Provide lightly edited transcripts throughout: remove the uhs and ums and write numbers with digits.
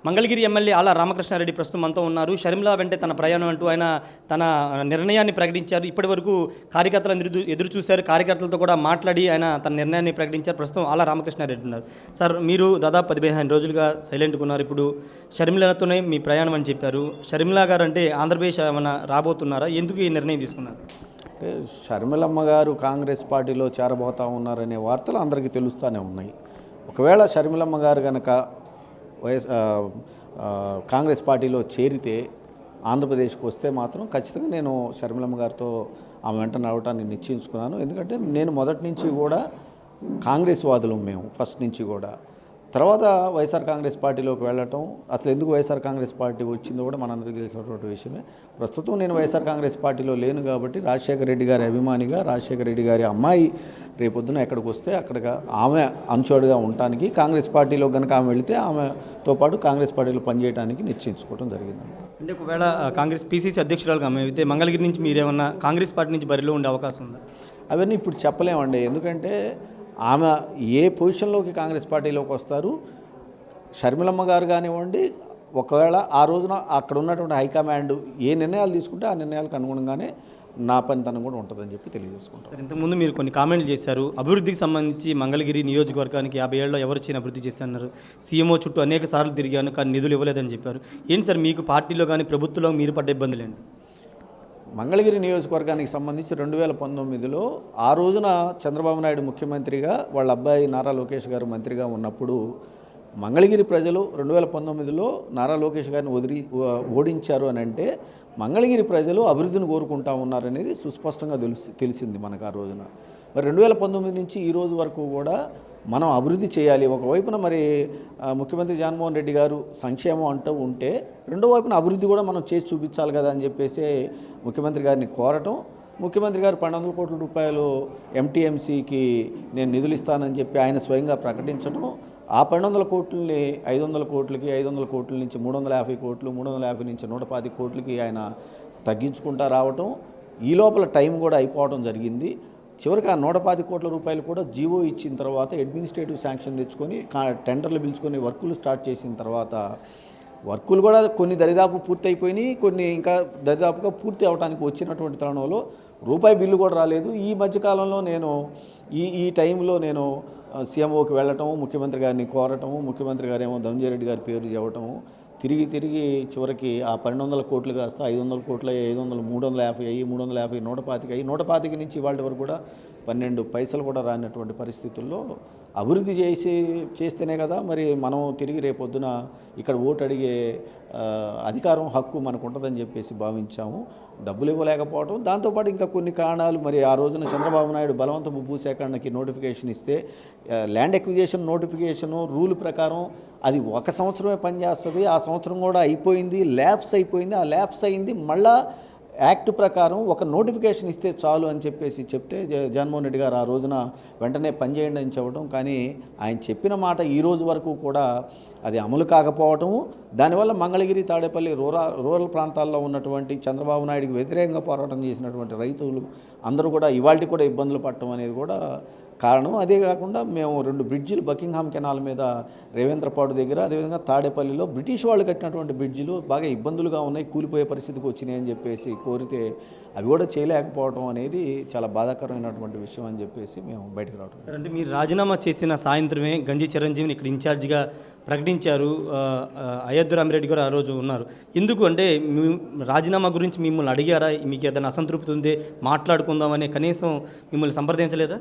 Mangalagiri MLA Alla Ramakrishna Reddy ప్రస్తుతం మనతో ఉన్నారు. షర్మిల వెంటే తన ప్రయాణం అంటూ ఆయన తన నిర్ణయాన్ని ప్రకటించారు. ఇప్పటివరకు కార్యకర్తలు ఎదురు చూశారు. కార్యకర్తలతో కూడా మాట్లాడి ఆయన తన నిర్ణయాన్ని ప్రకటించారు. ప్రస్తుతం ఆళ్ల రామకృష్ణారెడ్డి ఉన్నారు. సార్, మీరు దాదాపు 15 రోజులుగా సైలెంట్గా ఉన్నారు. ఇప్పుడు షర్మిలతోనే మీ ప్రయాణం అని చెప్పారు. షర్మిల గారు అంటే ఆంధ్రప్రదేశ్ ఏమైనా రాబోతున్నారా? ఎందుకు ఈ నిర్ణయం తీసుకున్నారు? అంటే షర్మిలమ్మ గారు కాంగ్రెస్ పార్టీలో చేరబోతా ఉన్నారనే వార్తలు అందరికీ తెలుస్తూనే ఉన్నాయి. ఒకవేళ షర్మిలమ్మ గారు కనుక కాంగ్రెస్ పార్టీలో చేరితే ఆంధ్రప్రదేశ్కి వస్తే మాత్రం ఖచ్చితంగా నేను షర్మిలమ్మ గారితో ఆమె వెంట నడవటాన్ని నిశ్చయించుకున్నాను. ఎందుకంటే నేను మొదటి నుంచి కూడా కాంగ్రెస్ వాదులు మేము ఫస్ట్ నుంచి కూడా. తర్వాత వైఎస్ఆర్ కాంగ్రెస్ పార్టీలోకి వెళ్ళటం, అసలు ఎందుకు వైఎస్ఆర్ కాంగ్రెస్ పార్టీ వచ్చిందో కూడా మనందరికీ తెలిసినటువంటి విషయమే. ప్రస్తుతం నేను వైఎస్ఆర్ కాంగ్రెస్ పార్టీలో లేను కాబట్టి రాజశేఖర రెడ్డి గారి అభిమానిగా, రాజశేఖర రెడ్డి గారి అమ్మాయి రేపొద్దున ఎక్కడికి వస్తే అక్కడికి ఆమె అంచోడుగా ఉండటానికి, కాంగ్రెస్ పార్టీలో కనుక ఆమె వెళితే ఆమెతో పాటు కాంగ్రెస్ పార్టీలో పనిచేయడానికి నిశ్చయించుకోవడం జరిగింది. అంటే ఒకవేళ కాంగ్రెస్ పీసీసీ అధ్యక్షురాలుగా ఆమె అయితే మంగళగిరి నుంచి మీరేమన్నా కాంగ్రెస్ పార్టీ నుంచి బరిలో ఉండే అవకాశం ఉందా? అవన్నీ ఇప్పుడు చెప్పలేమండి. ఎందుకంటే ఆమె ఏ పొజిషన్లోకి కాంగ్రెస్ పార్టీలోకి వస్తారు, షర్మిలమ్మ గారు కానివ్వండి, ఒకవేళ ఆ రోజున అక్కడ ఉన్నటువంటి హైకమాండ్ ఏ నిర్ణయాలు తీసుకుంటే ఆ నిర్ణయాలకు అనుగుణంగానే నా పనితనం కూడా ఉంటుందని చెప్పి తెలియజేసుకుంటాం. ఇంతకుముందు మీరు కొన్ని కామెంట్లు చేశారు. అభివృద్ధికి సంబంధించి మంగళగిరి నియోజకవర్గానికి 50 ఏళ్ళలో ఎవరు చేయని అభివృద్ధి చేశారన్నారు. సీఎంఓ చుట్టూ అనేక సార్లు తిరిగాను కానీ నిధులు ఇవ్వలేదని చెప్పారు. ఏంటి సార్, మీకు పార్టీలో కానీ ప్రభుత్వంలో మీరు పడ్డ ఇబ్బందులేండి? మంగళగిరి నియోజకవర్గానికి సంబంధించి 2019లో ఆ రోజున చంద్రబాబు నాయుడు ముఖ్యమంత్రిగా, వాళ్ళ అబ్బాయి నారా లోకేష్ గారు మంత్రిగా ఉన్నప్పుడు మంగళగిరి ప్రజలు 2019లో నారా లోకేష్ గారిని ఓడించారు అని అంటే మంగళగిరి ప్రజలు అభివృద్ధిని కోరుకుంటా ఉన్నారనేది సుస్పష్టంగా తెలిసింది మనకు ఆ రోజున. మరి 2019 నుంచి ఈ రోజు వరకు కూడా మనం అభివృద్ధి చేయాలి. ఒకవైపున మరి ముఖ్యమంత్రి జగన్మోహన్ రెడ్డి గారు సంక్షేమం అంటూ ఉంటే, రెండో వైపున అభివృద్ధి కూడా మనం చేసి చూపించాలి కదా అని చెప్పేసి ముఖ్యమంత్రి గారిని కోరటం, ముఖ్యమంత్రి గారు 1200 కోట్ల రూపాయలు ఎంటీఎంసీకి నేను నిధులు ఇస్తానని చెప్పి ఆయన స్వయంగా ప్రకటించడం, ఆ 1200 కోట్లని 500 కోట్లకి, 500 కోట్ల నుంచి 350 కోట్లు, 350 నుంచి 125 కోట్లకి ఆయన తగ్గించుకుంటా రావటం, ఈ లోపల టైం కూడా అయిపోవడం జరిగింది. చివరికి ఆ 125 కోట్ల రూపాయలు కూడా జీవో ఇచ్చిన తర్వాత అడ్మినిస్ట్రేటివ్ శాంక్షన్ తెచ్చుకొని టెండర్లు పిలుచుకొని వర్కులు స్టార్ట్ చేసిన తర్వాత వర్కులు కూడా కొన్ని దరిదాపు పూర్తి అయిపోయినాయి, కొన్ని ఇంకా దరిదాపుగా పూర్తి అవడానికి వచ్చినటువంటి తరుణంలో రూపాయి బిల్లు కూడా రాలేదు. ఈ మధ్యకాలంలో నేను ఈ టైంలో నేను సీఎంఓకి వెళ్ళటము, ముఖ్యమంత్రి గారిని కోరటము, ముఖ్యమంత్రి గారు ఏమో ధనంజయ గారి పేరు చెప్పటము, తిరిగి చివరికి ఆ 1200 కోట్లు కాస్త 500 కోట్లు, 500, 350 అయ్యి, 350, 125 అయ్యి, 125 నుంచి ఇవాళ వరకు కూడా 12 పైసలు కూడా రానటువంటి పరిస్థితుల్లో అభివృద్ధి చేస్తేనే కదా మరి మనం తిరిగి రేపొద్దున ఇక్కడ ఓటు అడిగే అధికారం, హక్కు మనకు ఉంటుందని చెప్పేసి భావించాము. డబ్బులు ఇవ్వలేకపోవడం, దాంతోపాటు ఇంకా కొన్ని కారణాలు. మరి ఆ రోజున చంద్రబాబు నాయుడు బలవంతపు భూసేకరణకి నోటిఫికేషన్ ఇస్తే ల్యాండ్ ఎక్విజిషన్ నోటిఫికేషను రూల్ ప్రకారం అది 1 సంవత్సరమే పనిచేస్తుంది. ఆ సంవత్సరం కూడా అయిపోయింది, ల్యాప్స్ అయిపోయింది. ఆ ల్యాప్స్ అయింది మళ్ళా యాక్ట్ ప్రకారం ఒక నోటిఫికేషన్ ఇస్తే చాలు అని చెప్పేసి చెప్తే జగన్మోహన్ రెడ్డి గారు ఆ రోజున వెంటనే పనిచేయండి అని చెప్పడం, కానీ ఆయన చెప్పిన మాట ఈ రోజు వరకు కూడా అది అమలు కాకపోవటము, దానివల్ల మంగళగిరి, తాడేపల్లి రూరల్ ప్రాంతాల్లో ఉన్నటువంటి చంద్రబాబు నాయుడికి వ్యతిరేకంగా పోరాటం చేసినటువంటి రైతులు అందరూ కూడా ఇవాళ కూడా ఇబ్బందులు పడటం అనేది కూడా కారణం. అదే కాకుండా మేము 2 బ్రిడ్జిలు బకింగ్హామ్ కెనాల్ మీద రేవేంద్రపాడు దగ్గర, అదేవిధంగా తాడేపల్లిలో బ్రిటిష్ వాళ్ళు కట్టినటువంటి బ్రిడ్జిలు బాగా ఇబ్బందులుగా ఉన్నాయి, కూలిపోయే పరిస్థితికి వచ్చినాయి అని చెప్పేసి కోరితే అవి కూడా చేయలేకపోవడం అనేది చాలా బాధాకరమైనటువంటి విషయం అని చెప్పేసి మేము బయటకు రావడం. సార్, అంటే మీరు రాజీనామా చేసిన సాయంత్రమే గంజి చిరంజీవిని ఇక్కడ ఇన్ఛార్జిగా ప్రకటించారు. అయోధ్య రామిరెడ్డి గారు ఆ రోజు ఉన్నారు. ఎందుకు అంటే రాజీనామా గురించి మిమ్మల్ని అడిగారా? మీకు ఏదైనా అసంతృప్తి ఉందే మాట్లాడుకుందామని కనీసం మిమ్మల్ని సంప్రదించలేదా?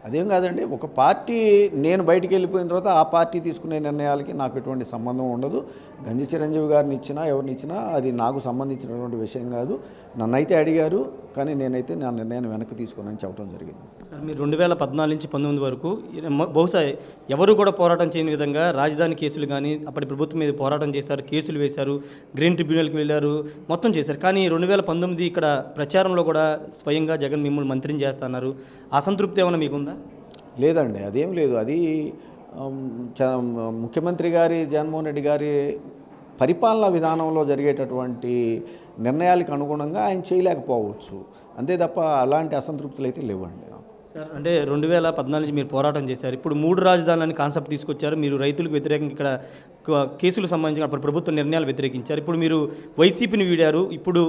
అదేం కాదండి, ఒక పార్టీ నేను బయటికి వెళ్ళిపోయిన తర్వాత ఆ పార్టీ తీసుకునే నిర్ణయాలకి నాకు ఎటువంటి సంబంధం ఉండదు. గంజి చిరంజీవి గారిని ఇచ్చినా ఎవరిని ఇచ్చినా అది నాకు సంబంధించినటువంటి విషయం కాదు. నన్నైతే అడిగారు, కానీ నేనైతే నా నిర్ణయాన్ని వెనక్కి తీసుకున్నాను చెప్పడం జరిగింది. మీరు 2014 నుంచి 19 వరకు బహుశా ఎవరు కూడా పోరాటం చేయని విధంగా రాజధాని కేసులు కానీ అప్పటి ప్రభుత్వం మీద పోరాటం చేశారు, కేసులు వేశారు, గ్రీన్ ట్రిబ్యునల్కి వెళ్ళారు, మొత్తం చేశారు. కానీ 2019 ఇక్కడ ప్రచారంలో కూడా స్వయంగా జగన్ మిమ్మల్ని మంత్రిని చేస్తున్నారు. అసంతృప్తి ఏమైనా మీకుందా? లేదండి, అదేం లేదు. అది ముఖ్యమంత్రి గారి, జగన్మోహన్ రెడ్డి గారి పరిపాలనా విధానంలో జరిగేటటువంటి నిర్ణయాలకు అనుగుణంగా ఆయన చేయలేకపోవచ్చు, అంతే తప్ప అలాంటి అసంతృప్తులు అయితే లేవండి నాకు. సార్ అంటే 2014 నుంచి మీరు పోరాటం చేశారు. ఇప్పుడు 3 రాజధానులని కాన్సెప్ట్ తీసుకొచ్చారు. మీరు రైతులకు వ్యతిరేకంగా ఇక్కడ కేసులు సంబంధించిన అప్పుడు ప్రభుత్వ నిర్ణయాలు వ్యతిరేకించారు. ఇప్పుడు మీరు వైసీపీని వీడారు. ఇప్పుడు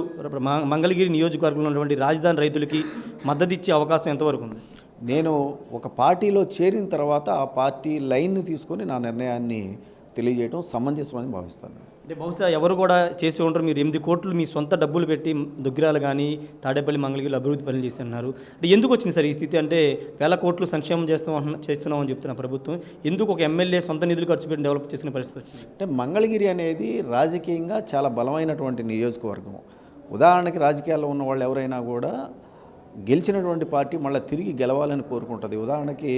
మంగళగిరి నియోజకవర్గంలో ఉన్నటువంటి రాజధాని రైతులకి మద్దతు ఇచ్చే అవకాశం ఎంతవరకు ఉంది? నేను ఒక పార్టీలో చేరిన తర్వాత ఆ పార్టీ లైన్ని తీసుకొని నా నిర్ణయాన్ని తెలియజేయడం సమంజసమని భావిస్తాను. అంటే బహుశా ఎవరు కూడా చేసి ఉంటారు. మీరు 8 కోట్లు మీ సొంత డబ్బులు పెట్టి దుగ్గిరాలు కానీ తాడేపల్లి మంగళగిరిలో అభివృద్ధి పనులు చేస్తున్నారు. అంటే ఎందుకు వచ్చింది సార్ ఈ స్థితి? అంటే వేల కోట్లు సంక్షేమం చేస్తున్నామని చెప్తున్న ప్రభుత్వం ఎందుకు ఒక ఎమ్మెల్యే సొంత నిధులు ఖర్చు పెట్టి డెవలప్ చేసిన పరిస్థితి వచ్చింది? అంటే మంగళగిరి అనేది రాజకీయంగా చాలా బలమైనటువంటి నియోజకవర్గం. ఉదాహరణకి రాజకీయాల్లో ఉన్న వాళ్ళు ఎవరైనా కూడా గెలిచినటువంటి పార్టీ మళ్ళీ తిరిగి గెలవాలని కోరుకుంటుంది. ఉదాహరణకి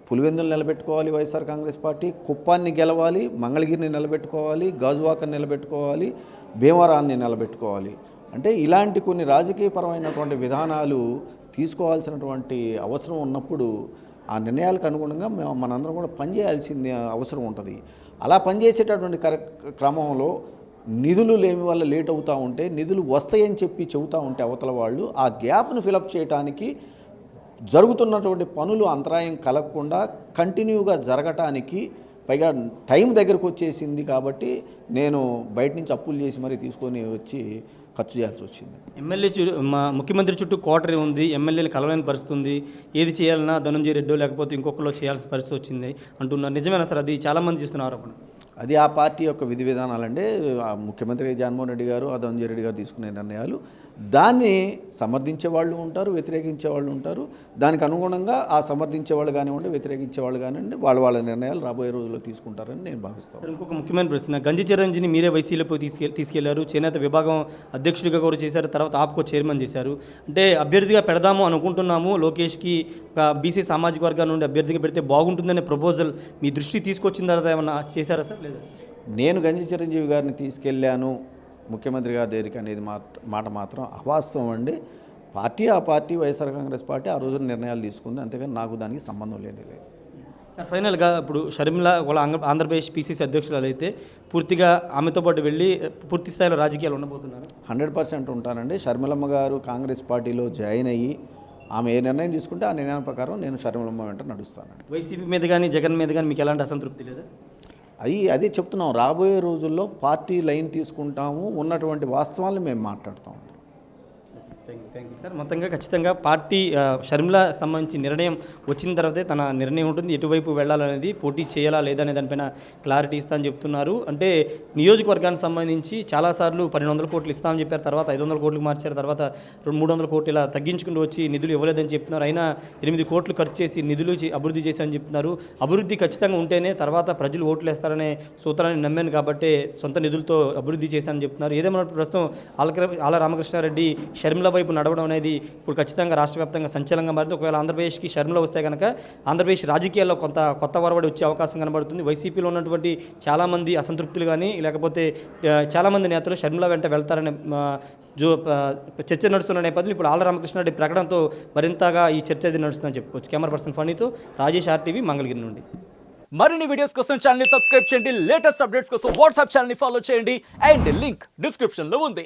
పులివెందులు నిలబెట్టుకోవాలి వైఎస్ఆర్ కాంగ్రెస్ పార్టీ, కుప్పాన్ని గెలవాలి, మంగళగిరిని నిలబెట్టుకోవాలి, గాజువాకని నిలబెట్టుకోవాలి, భీమవరాన్ని నిలబెట్టుకోవాలి. అంటే ఇలాంటి కొన్ని రాజకీయపరమైనటువంటి విధానాలు తీసుకోవాల్సినటువంటి అవసరం ఉన్నప్పుడు ఆ నిర్ణయాలకు అనుగుణంగా మనందరం కూడా పనిచేయాల్సింది అవసరం ఉంటుంది. అలా పనిచేసేటటువంటి క్రమంలో నిధులు లేని వల్ల లేట్ అవుతూ ఉంటే, నిధులు వస్తాయని చెప్పి చెబుతూ ఉంటే అవతల వాళ్ళు ఆ గ్యాప్ను ఫిలప్ చేయడానికి జరుగుతున్నటువంటి పనులు అంతరాయం కలగకుండా కంటిన్యూగా జరగటానికి, పైగా టైం దగ్గరకు వచ్చేసింది కాబట్టి నేను బయట నుంచి అప్పులు చేసి మరీ తీసుకొని వచ్చి ఖర్చు చేయాల్సి వచ్చింది. ముఖ్యమంత్రి చుట్టూ కోటరీ ఉంది, ఎమ్మెల్యేలు కలవలేని పరిస్థితి ఉంది, ఏది చేయాలన్నా ధనంజయ రెడ్డో లేకపోతే ఇంకొకరిలో చేయాల్సిన పరిస్థితి వచ్చింది అంటున్నారు. నిజమేనా సార్? అది చాలామంది చేస్తున్న ఆరోపణ. అది ఆ పార్టీ యొక్క విధి విధానాలంటే ముఖ్యమంత్రి జగన్మోహన్ రెడ్డి గారు, ధనంజయ రెడ్డి గారు తీసుకునే నిర్ణయాలు. దాన్ని సమర్థించే వాళ్ళు ఉంటారు, వ్యతిరేకించే వాళ్ళు ఉంటారు. దానికి అనుగుణంగా ఆ సమర్థించే వాళ్ళు కానివ్వండి, వ్యతిరేకించే వాళ్ళు కానివ్వండి, వాళ్ళ నిర్ణయాలు రాబోయే రోజుల్లో తీసుకుంటారని నేను భావిస్తాను. ఇంకొక ముఖ్యమైన ప్రశ్న, గంజి చిరంజీని మీరే వైసీపీలో తీసుకెళ్లారు, చేనేత విభాగం అధ్యక్షుడిగా కూడా చేశారు, తర్వాత ఆప్కో చైర్మన్ చేశారు. అంటే అభ్యర్థిగా పెడదాము అనుకుంటున్నాము, లోకేష్కి ఒక బీసీ సామాజిక వర్గాల నుండి అభ్యర్థిగా పెడితే బాగుంటుందనే ప్రపోజల్ మీ దృష్టికి తీసుకొచ్చిన తర్వాత ఏమన్నా చేశారా సార్? లేదా నేను గంజి చిరంజీవి గారిని తీసుకెళ్ళాను ముఖ్యమంత్రి గారి దగ్గరికి అనేది మాట మాత్రం అవాస్తవం అండి. ఆ పార్టీ వైఎస్ఆర్ కాంగ్రెస్ పార్టీ ఆ రోజున నిర్ణయాలు తీసుకుంది, అంతేగాని నాకు దానికి సంబంధం లేదు. సార్ ఫైనల్గా ఇప్పుడు షర్మిల వాళ్ళ ఆంధ్రప్రదేశ్ పీసీసీ అధ్యక్షురాలు అయితే పూర్తిగా ఆమెతో పాటు వెళ్ళి పూర్తి స్థాయిలో రాజకీయాలు ఉండబోతున్నారు? 100% ఉంటానండి. షర్మిలమ్మ గారు కాంగ్రెస్ పార్టీలో జాయిన్ అయ్యి ఆమె ఏ నిర్ణయం తీసుకుంటే ఆ నిర్ణయం ప్రకారం నేను షర్మిలమ్మ వెంట నడుస్తానండి. వైసీపీ మీద కానీ జగన్ మీద కానీ మీకు ఎలాంటి అసంతృప్తి లేదా? అదే చెప్తున్నాం, రాబోయే రోజుల్లో పార్టీ లైన్ తీసుకుంటాము, ఉన్నటువంటి వాస్తవాలను మేము మాట్లాడతాము. Thank you sir. మొత్తంగా ఖచ్చితంగా పార్టీ షర్మిల సంబంధించి నిర్ణయం వచ్చిన తర్వాతే తన నిర్ణయం ఉంటుంది, ఎటువైపు వెళ్ళాలనేది, పోటీ చేయాలా లేదా అనే దానిపైన క్లారిటీ ఇస్తా అని చెప్తున్నారు. అంటే నియోజకవర్గానికి సంబంధించి చాలాసార్లు 1200 కోట్లు ఇస్తామని చెప్పారు, తర్వాత 500 కోట్లకు మార్చారు, తర్వాత 300 కోట్లు ఇలా తగ్గించుకుంటూ వచ్చి నిధులు ఇవ్వలేదని చెప్తున్నారు. అయినా 8 కోట్లు ఖర్చు చేసి నిధులు అభివృద్ధి చేశామని చెప్తున్నారు. అభివృద్ధి ఖచ్చితంగా ఉంటేనే తర్వాత ప్రజలు ఓట్లు వేస్తారనే సూత్రాన్ని నమ్మాను కాబట్టి సొంత నిధులతో అభివృద్ధి చేశానని చెప్తున్నారు. ఏదేమన్నా ప్రస్తుతం ఆళ్ళ రామకృష్ణారెడ్డి షర్మిల వైపు నడవడం అనేది ఇప్పుడు ఖచ్చితంగా రాష్ట్ర వ్యాప్తంగా సంచలనంగా మారింది. ఒకవేళ ఆంధ్రప్రదేశ్కి షర్మిల వస్తే కనుక ఆంధ్రప్రదేశ్ రాజకీయాల్లో కొత్త వరవడి వచ్చే అవకాశం కనబడుతుంది. వైసీపీలో ఉన్నటువంటి చాలామంది అసంతృప్తులు కానీ లేకపోతే చాలామంది నేతలు షర్మిల వెంట వెళ్తారనే చర్చ నడుస్తున్న నేపథ్యంలో ఇప్పుడు ఆళ్ళ రామకృష్ణారెడ్డి ప్రకటనతో మరింతగా ఈ చర్చ అది నడుస్తుందని చెప్పుకోవచ్చు. కెమెరా పర్సన్ ఫణితో రాజేష్, RTV, మంగళగిరి నుండి. మరిన్ని వీడియోస్ కోసం ఛానల్ ని సబ్స్క్రైబ్ చేయండి, లేటెస్ట్ అప్డేట్స్ కోసం వాట్సాప్ ఛానల్ ని ఫాలో చేయండి అండ్ లింక్ డిస్క్రిప్షన్ లో ఉంది.